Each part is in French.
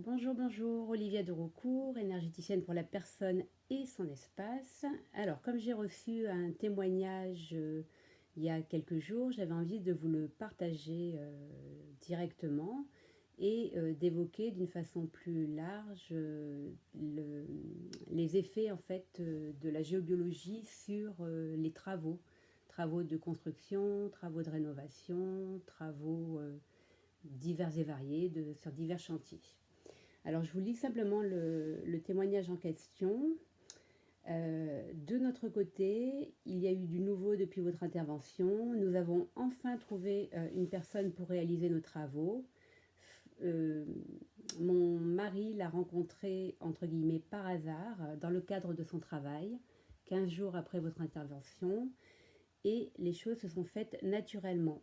Bonjour, bonjour, Olivia de Roucourt, énergéticienne pour la personne et son espace. Alors, comme j'ai reçu un témoignage il y a quelques jours, j'avais envie de vous le partager directement et d'évoquer d'une façon plus large les effets en fait de la géobiologie sur les travaux de construction, travaux de rénovation, travaux divers et variés sur divers chantiers. Alors, je vous lis simplement le témoignage en question. De notre côté, il y a eu du nouveau depuis votre intervention. Nous avons enfin trouvé une personne pour réaliser nos travaux. Euh, Mon mari l'a rencontré, entre guillemets, par hasard, dans le cadre de son travail, 15 jours après votre intervention, et les choses se sont faites naturellement.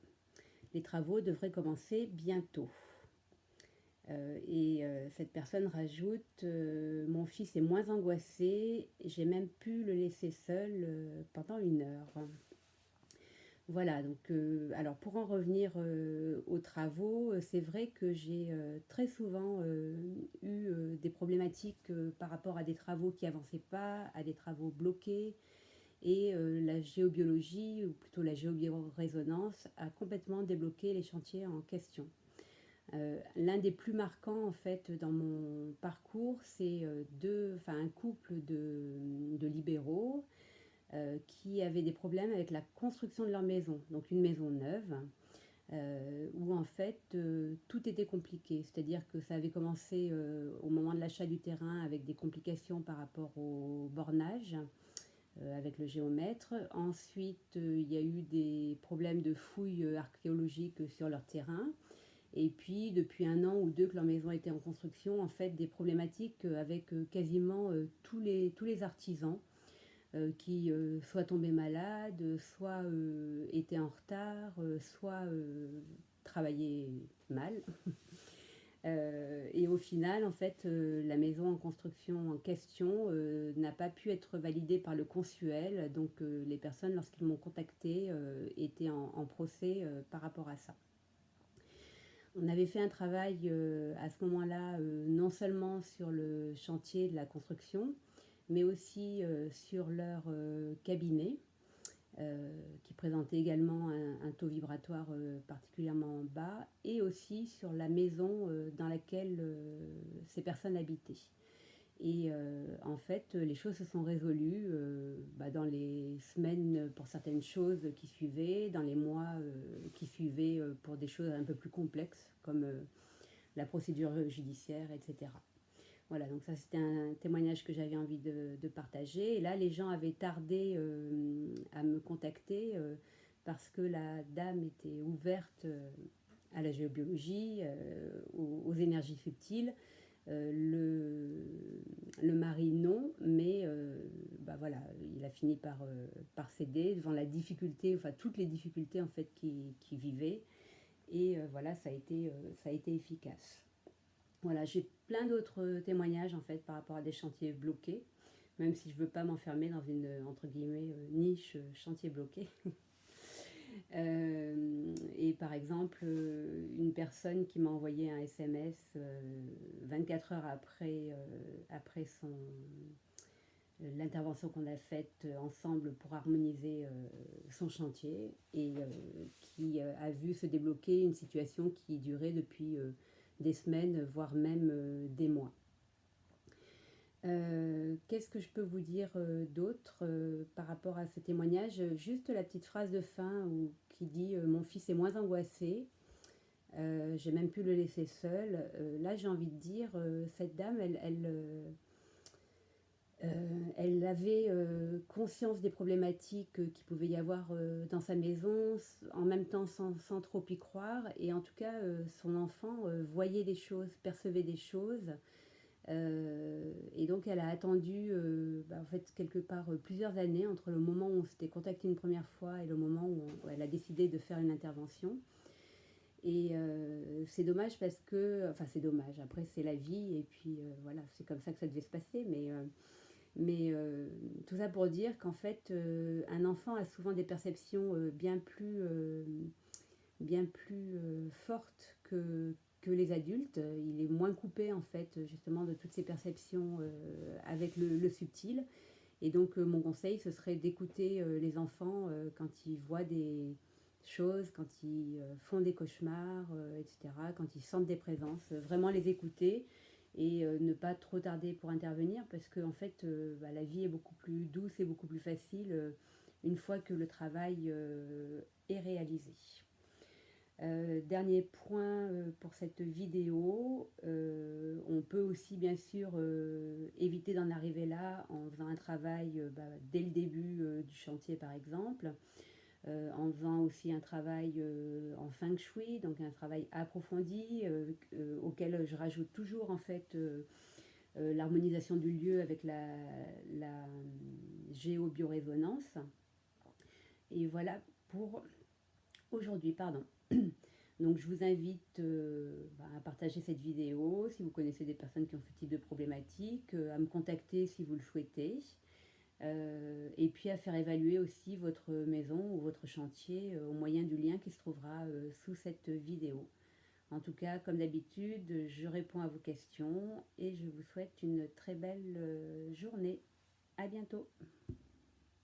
Les travaux devraient commencer bientôt. Cette personne rajoute mon fils est moins angoissé, j'ai même pu le laisser seul pendant 1 heure. Voilà, donc alors pour en revenir aux travaux, c'est vrai que j'ai très souvent eu des problématiques par rapport à des travaux qui avançaient pas, à des travaux bloqués, et la géobiologie, ou plutôt la géobiorésonance, a complètement débloqué les chantiers en question. L'un des plus marquants en fait dans mon parcours, c'est un couple de libéraux qui avaient des problèmes avec la construction de leur maison, donc une maison neuve, où en fait tout était compliqué. C'est-à-dire que ça avait commencé au moment de l'achat du terrain avec des complications par rapport au bornage avec le géomètre. Ensuite, il y a eu des problèmes de fouilles archéologiques sur leur terrain. Et puis, depuis 1 an ou 2 que leur maison était en construction, en fait, des problématiques avec quasiment tous les artisans qui soit tombaient malades, soit étaient en retard, soit travaillaient mal. Et au final, en fait, la maison en construction en question n'a pas pu être validée par le consuel. Donc, les personnes, lorsqu'ils m'ont contacté, étaient en procès par rapport à ça. On avait fait un travail à ce moment-là, non seulement sur le chantier de la construction, mais aussi sur leur cabinet, qui présentait également un taux vibratoire particulièrement bas, et aussi sur la maison dans laquelle ces personnes habitaient. Et en fait, les choses se sont résolues dans les semaines pour certaines choses qui suivaient, dans les mois qui suivaient pour des choses un peu plus complexes, comme la procédure judiciaire, etc. Voilà, donc ça c'était un témoignage que j'avais envie de partager. Et là, les gens avaient tardé à me contacter parce que la dame était ouverte à la géobiologie, aux énergies subtiles. Le mari non, mais voilà, il a fini par céder devant la difficulté, enfin toutes les difficultés en fait qui vivait, et voilà, ça a été efficace. Voilà, j'ai plein d'autres témoignages en fait par rapport à des chantiers bloqués, même si je veux pas m'enfermer dans une entre guillemets niche chantier bloqué. Et par exemple, une personne qui m'a envoyé un SMS 24 heures après l'intervention qu'on a faite ensemble pour harmoniser son chantier, et qui a vu se débloquer une situation qui durait depuis des semaines, voire même des mois. Qu'est-ce que je peux vous dire d'autre par rapport à ce témoignage? Juste la petite phrase de fin qui dit mon fils est moins angoissé, j'ai même pu le laisser seul. Là, j'ai envie de dire, cette dame, elle avait conscience des problématiques qu'il pouvait y avoir dans sa maison, en même temps sans trop y croire. Et en tout cas, son enfant voyait des choses, percevait des choses. Et donc elle a attendu en fait quelque part plusieurs années entre le moment où on s'était contacté une première fois et le moment où elle a décidé de faire une intervention. Et c'est dommage parce que, enfin c'est dommage, après c'est la vie, et puis voilà, c'est comme ça que ça devait se passer, mais tout ça pour dire qu'en fait un enfant a souvent des perceptions bien plus fortes que les adultes. Il est moins coupé en fait justement de toutes ces perceptions avec le subtil. Et donc mon conseil ce serait d'écouter les enfants quand ils voient des choses, quand ils font des cauchemars, etc., quand ils sentent des présences, vraiment les écouter et ne pas trop tarder pour intervenir parce que en fait la vie est beaucoup plus douce et beaucoup plus facile une fois que le travail est réalisé. Dernier point pour cette vidéo, on peut aussi bien sûr éviter d'en arriver là en faisant un travail dès le début du chantier par exemple, en faisant aussi un travail en feng shui, donc un travail approfondi auquel je rajoute toujours en fait l'harmonisation du lieu avec la géobioresonance. Et voilà pour aujourd'hui, pardon. Donc je vous invite à partager cette vidéo si vous connaissez des personnes qui ont ce type de problématique, à me contacter si vous le souhaitez, et puis à faire évaluer aussi votre maison ou votre chantier au moyen du lien qui se trouvera sous cette vidéo. En tout cas, comme d'habitude, je réponds à vos questions et je vous souhaite une très belle journée. À bientôt.